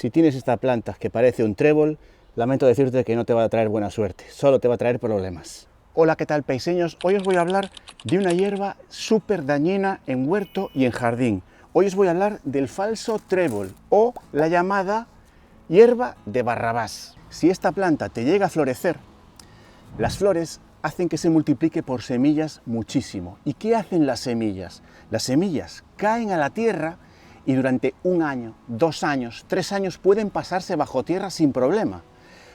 si tienes esta planta que parece un trébol, lamento decirte que no te va a traer buena suerte, solo te va a traer problemas. Hola, ¿qué tal, paiseños? Hoy os voy a hablar de una hierba súper dañina en huerto y en jardín. Hoy os voy a hablar del falso trébol o la llamada hierba de Barrabás. Si esta planta te llega a florecer, las flores hacen que se multiplique por semillas muchísimo. ¿Y qué hacen las semillas? Las semillas caen a la tierra y durante 1 año, 2 años, 3 años pueden pasarse bajo tierra sin problema.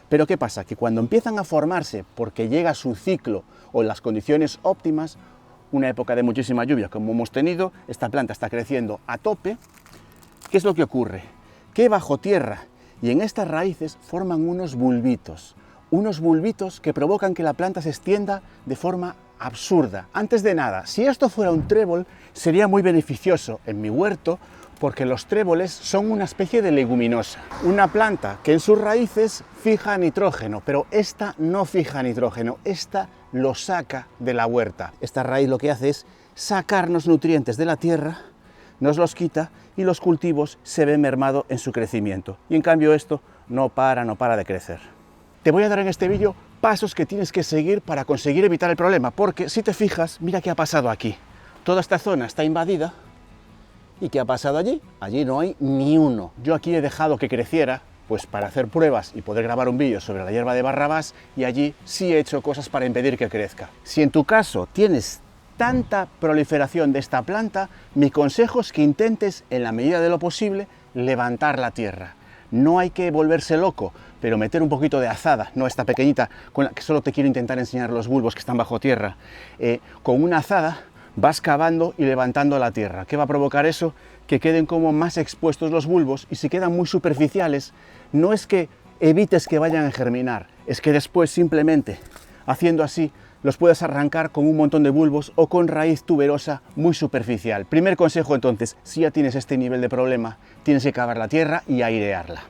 Pero ¿qué pasa? Que cuando empiezan a formarse porque llega su ciclo o las condiciones óptimas, una época de muchísima lluvia como hemos tenido, esta planta está creciendo a tope, ¿qué es lo que ocurre? Que bajo tierra y en estas raíces forman unos bulbitos que provocan que la planta se extienda de forma absurda. Antes de nada, si esto fuera un trébol, sería muy beneficioso en mi huerto, porque los tréboles son una especie de leguminosa, una planta que en sus raíces fija nitrógeno, pero esta no fija nitrógeno, esta lo saca de la huerta. Esta raíz lo que hace es sacarnos nutrientes de la tierra, nos los quita y los cultivos se ven mermados en su crecimiento. Y en cambio esto no para de crecer. Te voy a dar en este vídeo pasos que tienes que seguir para conseguir evitar el problema, porque si te fijas, mira qué ha pasado aquí. Toda esta zona está invadida. ¿Y qué ha pasado allí? Allí no hay ni uno. Yo aquí he dejado que creciera, pues para hacer pruebas y poder grabar un vídeo sobre la hierba de Barrabás, y allí sí he hecho cosas para impedir que crezca. Si en tu caso tienes tanta proliferación de esta planta, mi consejo es que intentes, en la medida de lo posible, levantar la tierra. No hay que volverse loco, pero meter un poquito de azada, no esta pequeñita con la que solo te quiero intentar enseñar los bulbos que están bajo tierra. Con una azada vas cavando y levantando la tierra. ¿Qué va a provocar eso? Que queden como más expuestos los bulbos, y si quedan muy superficiales, no es que evites que vayan a germinar, es que después simplemente haciendo así los puedes arrancar con un montón de bulbos o con raíz tuberosa muy superficial. Primer consejo entonces, si ya tienes este nivel de problema, tienes que cavar la tierra y airearla.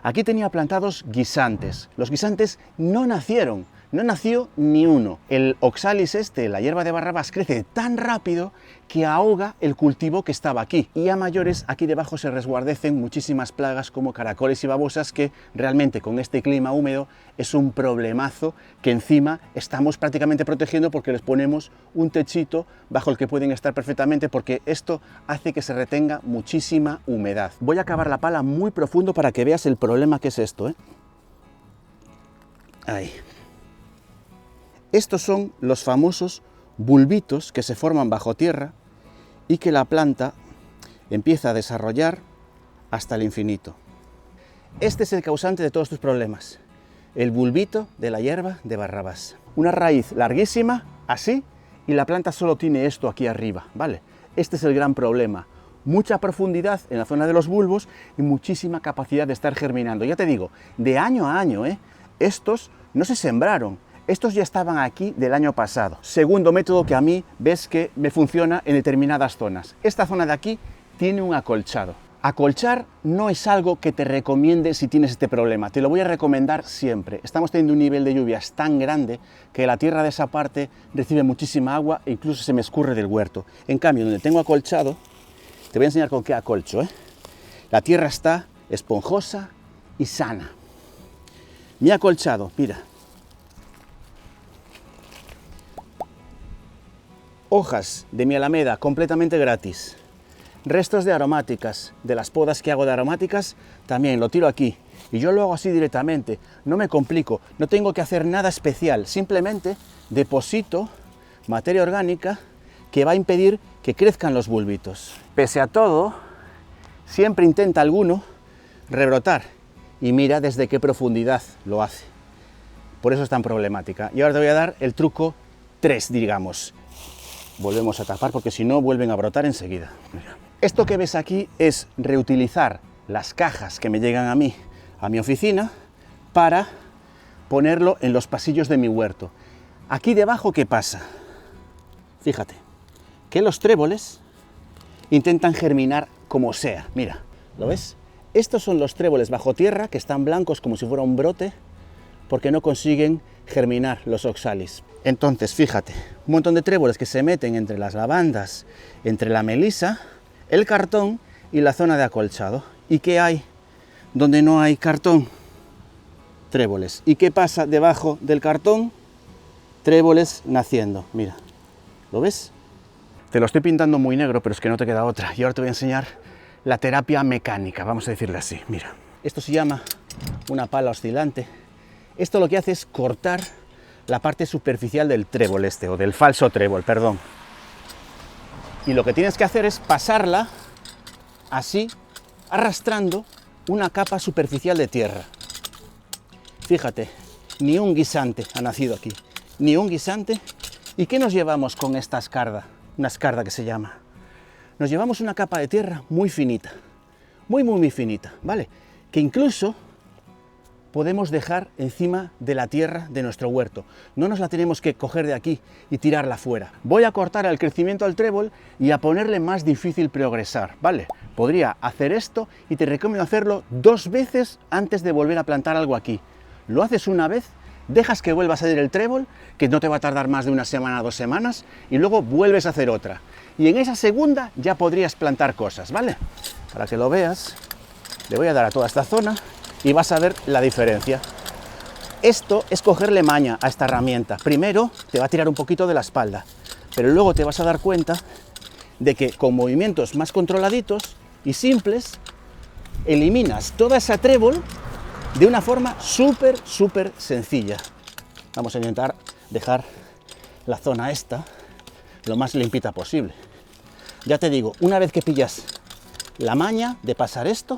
Aquí tenía plantados guisantes. Los guisantes no nacieron. No nació ni uno. El oxalis la hierba de Barrabás, crece tan rápido que ahoga el cultivo que estaba aquí. Y a mayores, aquí debajo se resguardecen muchísimas plagas como caracoles y babosas, que realmente con este clima húmedo es un problemazo, que encima estamos prácticamente protegiendo porque les ponemos un techito bajo el que pueden estar perfectamente, porque esto hace que se retenga muchísima humedad. Voy a cavar la pala muy profundo para que veas el problema que es esto, Ahí. Estos son los famosos bulbitos que se forman bajo tierra y que la planta empieza a desarrollar hasta el infinito. Este es el causante de todos tus problemas, el bulbito de la hierba de Barrabás. Una raíz larguísima, así, y la planta solo tiene esto aquí arriba, ¿vale? Este es el gran problema. Mucha profundidad en la zona de los bulbos y muchísima capacidad de estar germinando. Ya te digo, de año a año, estos no se sembraron. Estos ya estaban aquí del año pasado. Segundo método que a mí ves que me funciona en determinadas zonas. Esta zona de aquí tiene un acolchado. Acolchar no es algo que te recomiende si tienes este problema. Te lo voy a recomendar siempre. Estamos teniendo un nivel de lluvias tan grande que la tierra de esa parte recibe muchísima agua e incluso se me escurre del huerto. En cambio, donde tengo acolchado, te voy a enseñar con qué acolcho. La tierra está esponjosa y sana. Mi acolchado, mira. Hojas de mi alameda completamente gratis, restos de aromáticas, de las podas que hago de aromáticas, también lo tiro aquí. Y yo lo hago así directamente, no me complico, no tengo que hacer nada especial, simplemente deposito materia orgánica que va a impedir que crezcan los bulbitos. Pese a todo, siempre intenta alguno rebrotar, y mira desde qué profundidad lo hace. Por eso es tan problemática. Y ahora te voy a dar el truco 3, digamos. Volvemos a tapar porque si no vuelven a brotar enseguida. Mira. Esto que ves aquí es reutilizar las cajas que me llegan a mí, a mi oficina, para ponerlo en los pasillos de mi huerto. Aquí debajo, ¿qué pasa? Fíjate, que los tréboles intentan germinar como sea. Mira, ¿lo ves? Estos son los tréboles bajo tierra que están blancos como si fuera un brote, porque no consiguen germinar los oxalis. Entonces, fíjate, un montón de tréboles que se meten entre las lavandas, entre la melisa, el cartón y la zona de acolchado. ¿Y qué hay? donde no hay cartón? Tréboles. ¿Y qué pasa debajo del cartón? Tréboles naciendo. Mira, ¿lo ves? Te lo estoy pintando muy negro, pero es que no te queda otra. Y ahora te voy a enseñar la terapia mecánica, vamos a decirle así. Mira, esto se llama una pala oscilante. Esto lo que hace es cortar la parte superficial del trébol o del falso trébol, perdón. Y lo que tienes que hacer es pasarla así, arrastrando una capa superficial de tierra. Fíjate, ni un guisante ha nacido aquí, ni un guisante. ¿Y qué nos llevamos con esta escarda? Una escarda que se llama. Nos llevamos una capa de tierra muy finita, muy finita, ¿vale? Que incluso podemos dejar encima de la tierra de nuestro huerto. No nos la tenemos que coger de aquí y tirarla fuera. Voy a cortar el crecimiento al trébol y a ponerle más difícil progresar, ¿vale? Podría hacer esto y te recomiendo hacerlo 2 veces antes de volver a plantar algo aquí. Lo haces una vez, dejas que vuelva a salir el trébol, que no te va a tardar más de 1 semana, 2 semanas, y luego vuelves a hacer otra. Y en esa segunda ya podrías plantar cosas, ¿vale? Para que lo veas, le voy a dar a toda esta zona y vas a ver la diferencia. Esto es cogerle maña a esta herramienta. Primero te va a tirar un poquito de la espalda, pero luego te vas a dar cuenta de que con movimientos más controladitos y simples, eliminas toda esa trébol de una forma súper sencilla. Vamos a intentar dejar la zona esta lo más limpita posible. Ya te digo, una vez que pillas la maña de pasar esto,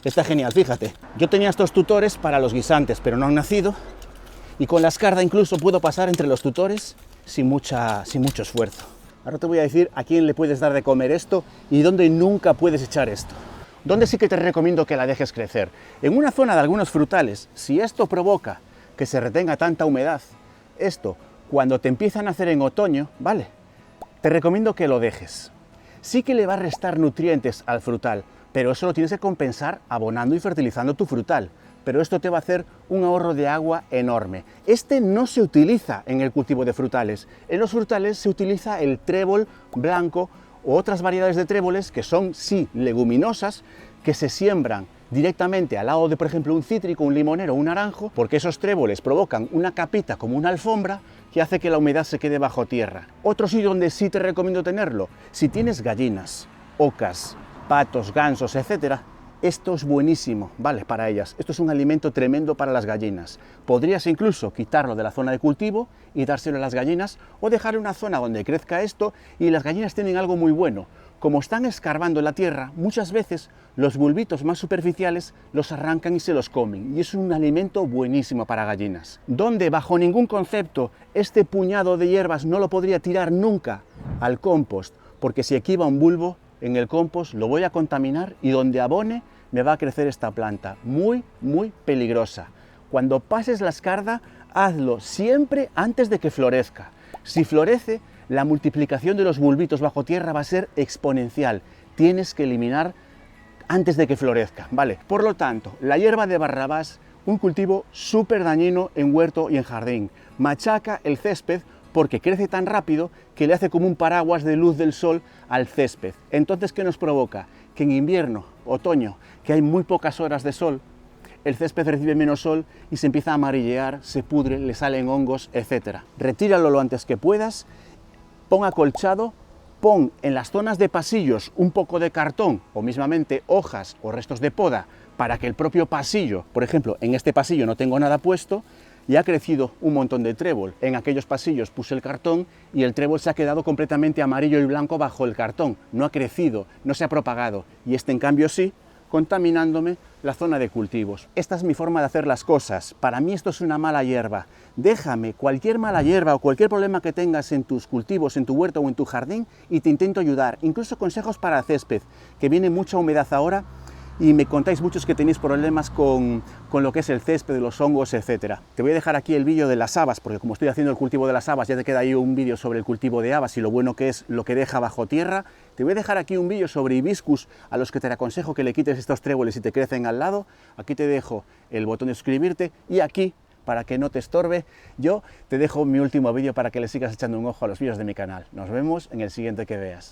está genial. Fíjate, yo tenía estos tutores para los guisantes, pero no han nacido, y con la escarda incluso puedo pasar entre los tutores sin mucho esfuerzo. Ahora te voy a decir a quién le puedes dar de comer esto y dónde nunca puedes echar esto. Dónde sí que te recomiendo que la dejes crecer. En una zona de algunos frutales, si esto provoca que se retenga tanta humedad, esto, cuando te empiezan a hacer en otoño, ¿vale? Te recomiendo que lo dejes. Sí que le va a restar nutrientes al frutal, pero eso lo tienes que compensar abonando y fertilizando tu frutal. Pero esto te va a hacer un ahorro de agua enorme. Este no se utiliza en el cultivo de frutales. En los frutales se utiliza el trébol blanco o otras variedades de tréboles que son, sí, leguminosas, que se siembran directamente al lado de, por ejemplo, un cítrico, un limonero, un naranjo, porque esos tréboles provocan una capita como una alfombra que hace que la humedad se quede bajo tierra. Otro sitio donde sí te recomiendo tenerlo, si tienes gallinas, ocas, patos, gansos, etcétera, esto es buenísimo, ¿vale? Para ellas. Esto es un alimento tremendo para las gallinas. Podrías incluso quitarlo de la zona de cultivo y dárselo a las gallinas o dejar una zona donde crezca esto, y las gallinas tienen algo muy bueno. Como están escarbando la tierra, muchas veces los bulbitos más superficiales los arrancan y se los comen, y es un alimento buenísimo para gallinas. Donde bajo ningún concepto este puñado de hierbas no lo podría tirar nunca al compost, porque si aquí va un bulbo, en el compost lo voy a contaminar y donde abone me va a crecer esta planta, muy peligrosa. Cuando pases la escarda, hazlo siempre antes de que florezca. Si florece, la multiplicación de los bulbitos bajo tierra va a ser exponencial. Tienes que eliminar antes de que florezca, ¿vale? Por lo tanto, la hierba de Barrabás, un cultivo súper dañino en huerto y en jardín. Machaca el césped porque crece tan rápido que le hace como un paraguas de luz del sol al césped. Entonces, ¿qué nos provoca? Que en invierno, otoño, que hay muy pocas horas de sol, el césped recibe menos sol y se empieza a amarillear, se pudre, le salen hongos, etc. Retíralo lo antes que puedas, pon acolchado, pon en las zonas de pasillos un poco de cartón o mismamente hojas o restos de poda para que el propio pasillo, por ejemplo, en este pasillo no tengo nada puesto, y ha crecido un montón de trébol. En aquellos pasillos puse el cartón y el trébol se ha quedado completamente amarillo y blanco bajo el cartón. No ha crecido, no se ha propagado. Y este, en cambio, sí, contaminándome la zona de cultivos. Esta es mi forma de hacer las cosas. Para mí esto es una mala hierba. Déjame cualquier mala hierba o cualquier problema que tengas en tus cultivos, en tu huerto o en tu jardín, y te intento ayudar. Incluso consejos para césped, que viene mucha humedad ahora, y me contáis muchos que tenéis problemas con lo que es el césped, los hongos, etc. Te voy a dejar aquí el vídeo de las habas, porque como estoy haciendo el cultivo de las habas, ya te queda ahí un vídeo sobre el cultivo de habas y lo bueno que es lo que deja bajo tierra. Te voy a dejar aquí un vídeo sobre hibiscus, a los que te aconsejo que le quites estos tréboles si te crecen al lado. Aquí te dejo el botón de suscribirte, y aquí, para que no te estorbe, yo te dejo mi último vídeo para que le sigas echando un ojo a los vídeos de mi canal. Nos vemos en el siguiente que veas.